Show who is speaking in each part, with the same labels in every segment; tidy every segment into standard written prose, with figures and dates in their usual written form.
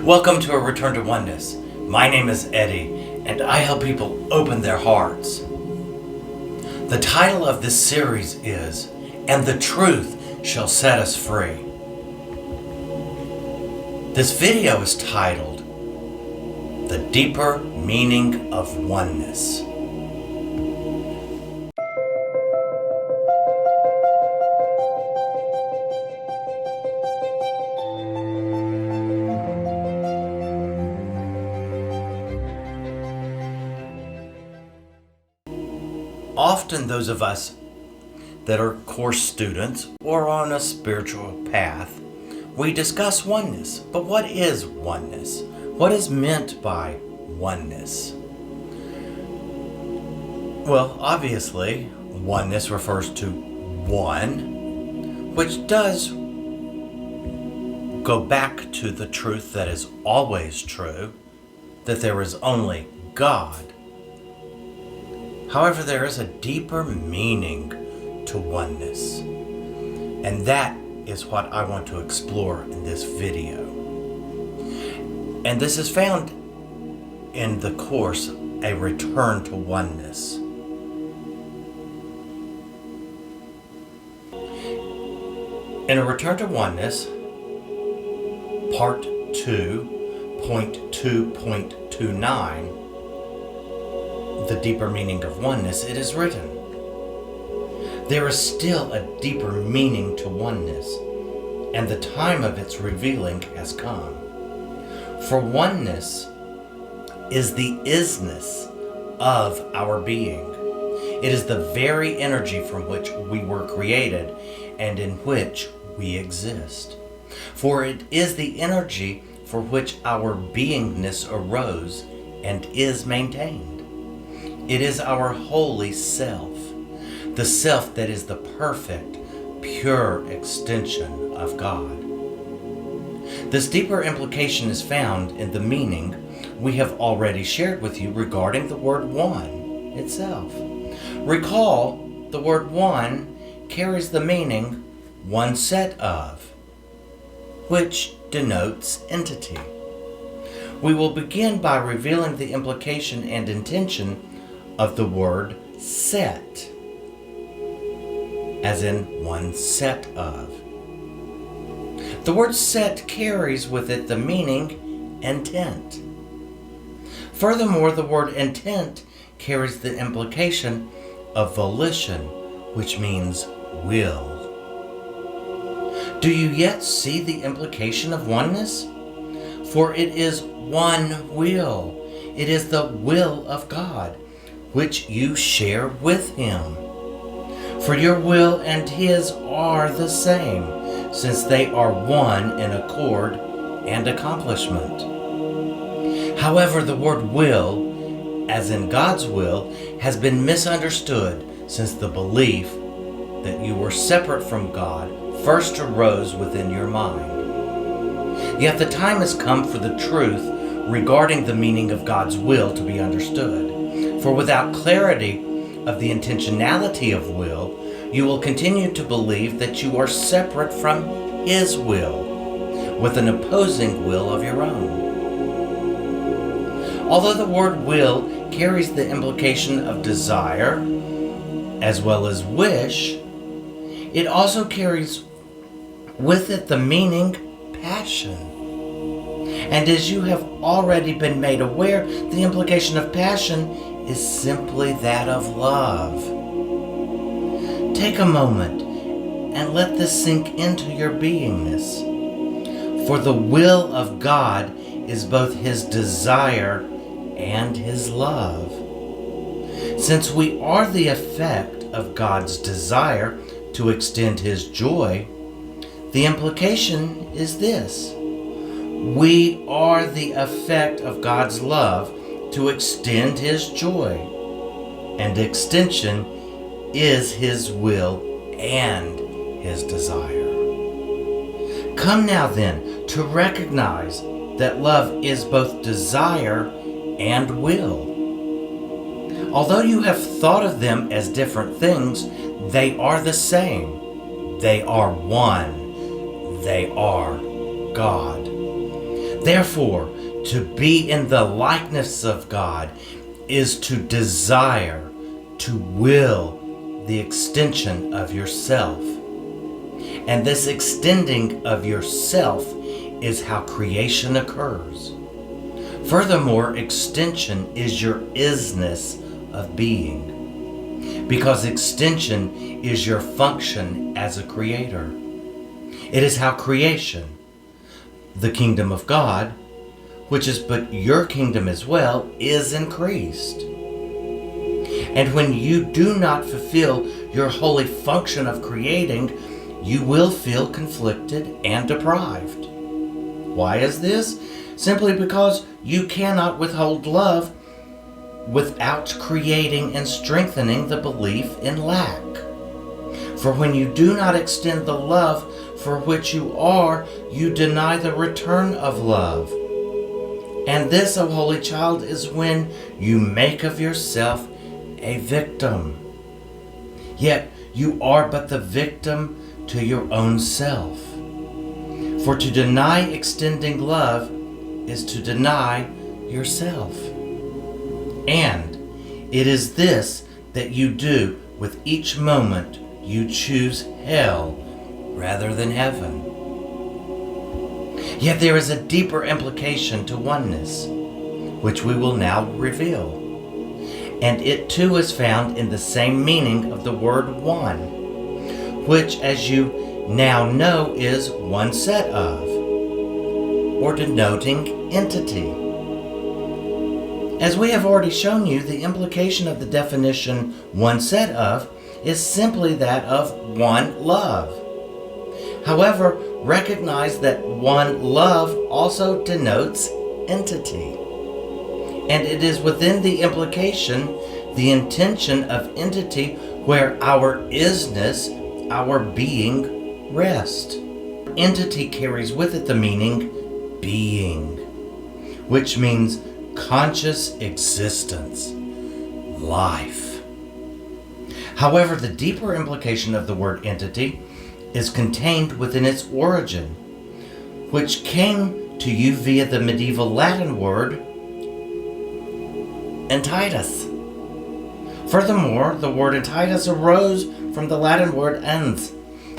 Speaker 1: Welcome to a Return to Oneness. My name is Eddie, and I help people open their hearts. The title of this series is, "And the Truth Shall Set Us Free." This video is titled, "The Deeper Meaning of Oneness." Often those of us that are course students or on a spiritual path, we discuss oneness. But what is oneness? What is meant by oneness? Well, obviously, oneness refers to one, which does go back to the truth that is always true, that there is only God. However, there is a deeper meaning to oneness, and that is what I want to explore in this video. And this is found in the course, A Return to Oneness. In A Return to Oneness, Part 2.2.29, The Deeper Meaning of Oneness, it is written, "There is still a deeper meaning to oneness, and the time of its revealing has come. For oneness is the isness of our being. It is the very energy from which we were created and in which we exist. For it is the energy for which our beingness arose and is maintained. It is our holy self, the self that is the perfect, pure extension of God." This deeper implication is found in the meaning we have already shared with you regarding the word one itself. Recall, the word one carries the meaning one set of, which denotes entity. We will begin by revealing the implication and intention of the word set, as in one set of. The word set carries with it the meaning intent. Furthermore, the word intent carries the implication of volition, which means will. Do you yet see the implication of oneness? For it is one will. It is the will of God, which you share with Him. For your will and His are the same, since they are one in accord and accomplishment. However, the word will, as in God's will, has been misunderstood since the belief that you were separate from God first arose within your mind. Yet the time has come for the truth regarding the meaning of God's will to be understood. For without clarity of the intentionality of will, you will continue to believe that you are separate from His will, with an opposing will of your own. Although the word will carries the implication of desire, as well as wish, it also carries with it the meaning passion. And as you have already been made aware, the implication of passion is simply that of love. Take a moment and let this sink into your beingness. For the will of God is both His desire and His love. Since we are the effect of God's desire to extend His joy, the implication is this: we are the effect of God's love to extend His joy, and extension is His will and His desire. Come now then to recognize that love is both desire and will. Although you have thought of them as different things, they are the same. They are one. They are God. Therefore, to be in the likeness of God is to desire, to will the extension of yourself. And this extending of yourself is how creation occurs. Furthermore, extension is your isness of being, because extension is your function as a creator. It is how creation, the kingdom of God, which is but your kingdom as well, is increased. And when you do not fulfill your holy function of creating, you will feel conflicted and deprived. Why is this? Simply because you cannot withhold love without creating and strengthening the belief in lack. For when you do not extend the love for which you are, you deny the return of love. And this, O holy child, is when you make of yourself a victim. Yet you are but the victim to your own self. For to deny extending love is to deny yourself. And it is this that you do with each moment you choose hell rather than heaven. Yet there is a deeper implication to oneness, which we will now reveal. And it too is found in the same meaning of the word one, which, as you now know, is one set of, or denoting entity. As we have already shown you, the implication of the definition one set of is simply that of one love. However, recognize that one love also denotes entity. And it is within the implication, the intention of entity, where our isness, our being, rests. Entity carries with it the meaning being, which means conscious existence, life. However, the deeper implication of the word entity is contained within its origin, which came to you via the medieval Latin word entitas. Furthermore, the word entitas arose from the Latin word ens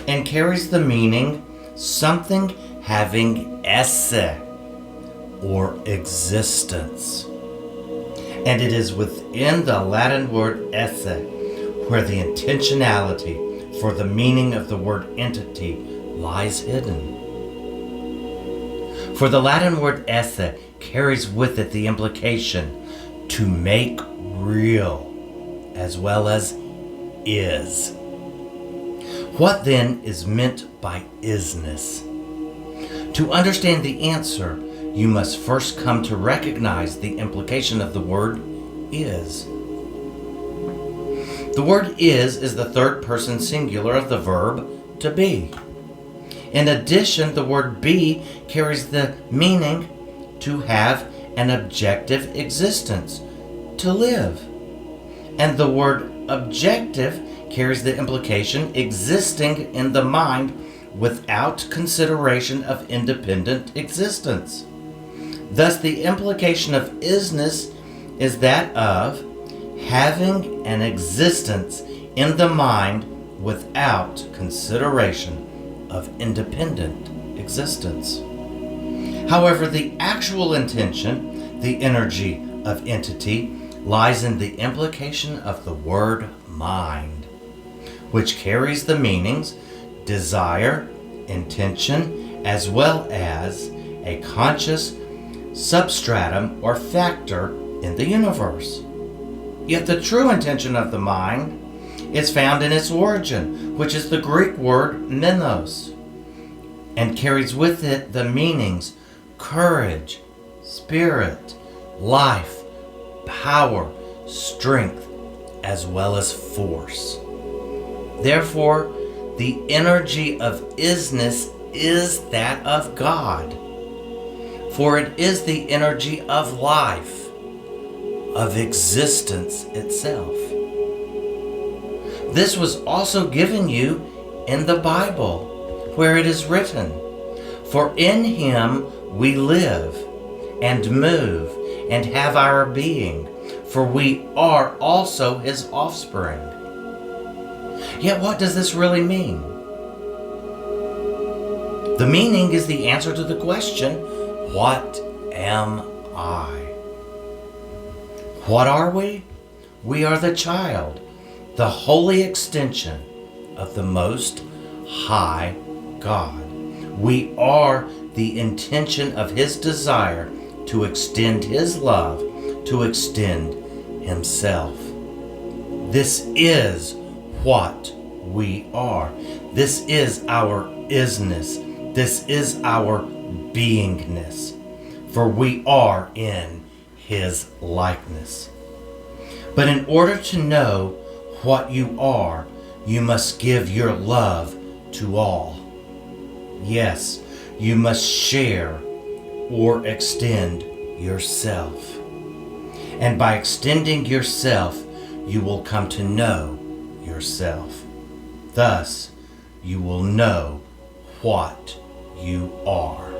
Speaker 1: and carries the meaning something having esse, or existence. And it is within the Latin word esse where the intentionality for the meaning of the word entity lies hidden. For the Latin word esse carries with it the implication to make real, as well as is. What then is meant by isness? To understand the answer, you must first come to recognize the implication of the word is. The word is the third person singular of the verb to be. In addition, the word be carries the meaning to have an objective existence, to live. And the word objective carries the implication existing in the mind without consideration of independent existence. Thus, the implication of isness is that of having an existence in the mind without consideration of independent existence. However, the actual intention, the energy of entity, lies in the implication of the word mind, which carries the meanings desire, intention, as well as a conscious substratum or factor in the universe. Yet the true intention of the mind is found in its origin, which is the Greek word menos, and carries with it the meanings courage, spirit, life, power, strength, as well as force. Therefore, the energy of isness is that of God, for it is the energy of life, of existence itself. This was also given you in the Bible, where it is written, "For in him we live and move and have our being, for we are also his offspring. Yet what does this really mean? The meaning is the answer to the question, what am I? What are we? We are the child, the holy extension of the Most High God. We are the intention of his desire to extend his love, to extend himself. This is what we are. This is our isness. This is our beingness. For we are in his likeness. But in order to know what you are, you must give your love to all. Yes, you must share or extend yourself. And by extending yourself, you will come to know yourself. Thus, you will know what you are.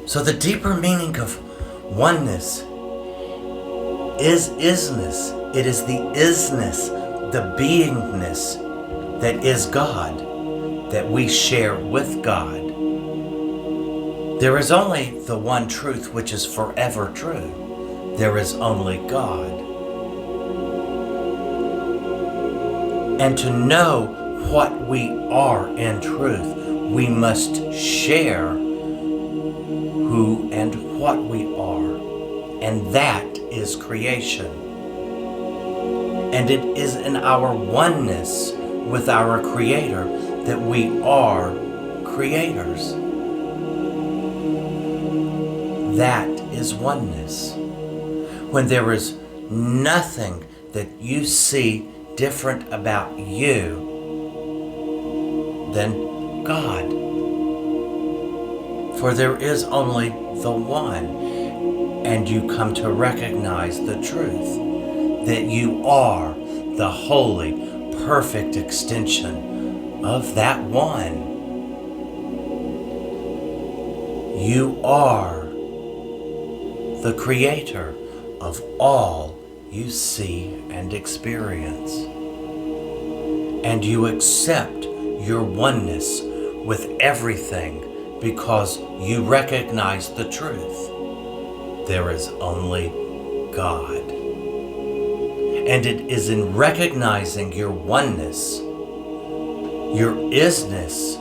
Speaker 1: So the deeper meaning of oneness is isness. It is the isness, the beingness that is God, that we share with God. There is only the one truth which is forever true. There is only God. And to know what we are in truth, we must share who and what we are. And that is creation. And it is in our oneness with our Creator that we are creators. That is oneness. When there is nothing that you see different about you than God. For there is only the one. And you come to recognize the truth that you are the holy, perfect extension of that one. You are the creator of all you see and experience. And you accept your oneness with everything because you recognize the truth. There is only God. And it is in recognizing your oneness, your isness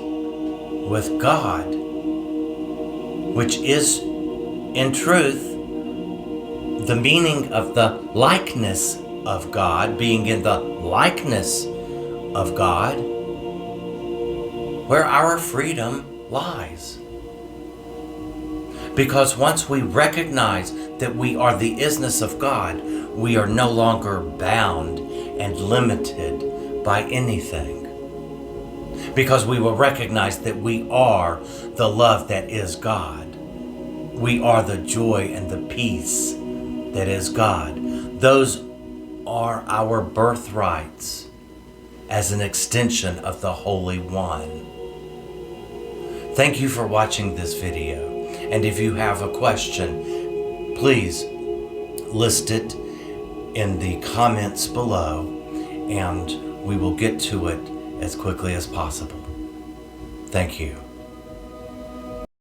Speaker 1: with God, which is in truth the meaning of the likeness of God, being in the likeness of God, where our freedom lies. Because once we recognize that we are the isness of God, we are no longer bound and limited by anything. Because we will recognize that we are the love that is God. We are the joy and the peace that is God. Those are our birthrights as an extension of the Holy One. Thank you for watching this video. And if you have a question, please list it in the comments below, and we will get to it as quickly as possible. Thank you.